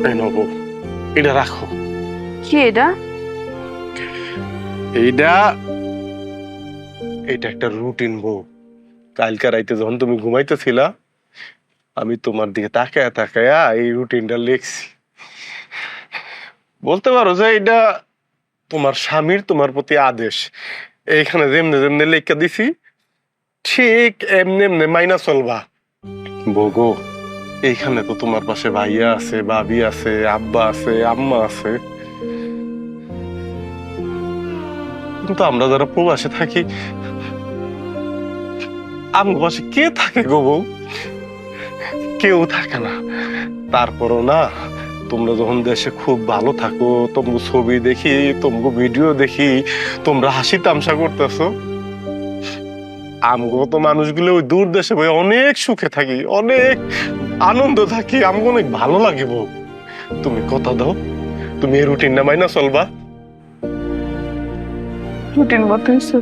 এই নব, এটা রাখো। কি এটা? এইটা এটা একটা রুটিন বউ। কালকে রাইতে যখন তুমি ঘুমাইতেছিলা, আমি তোমার দিকে তাকায়া তাকায়া এই রুটিনটা লিখছি। বলতে পারো যে এটা তোমার স্বামীর তোমার প্রতি আদেশ। এইখানে যেমনে যেমনে লেখা দিছি, ঠিক এমনি এমনি মাইনা চলবা। বগো, এইখানে তো তোমার পাশে ভাইয়া আছে, ভাবি আছে, আব্বা আছে, আম্মা আছে, কিন্তু আমরা যারা প্রবাসে থাকি, আমার পাশে কে থাকে গো বউ? কেউ থাকে না। তারপরও না, তোমরা যখন দেশে খুব ভালো থাকো, তোমাকে ছবি দেখি, তোমাকে ভিডিও দেখি, তোমরা হাসি তামসা করতেছো, আমগো তো মানুষগুলো ওই দূর দেশে ভাই অনেক সুখে থাকি, অনেক আনন্দ থাকি, আমগো অনেক ভালো লাগে বউ। তুমি কথা দাও, তুমি এই রুটিনটা মাইনা চলবা। রুটিন মতো হয়েছে।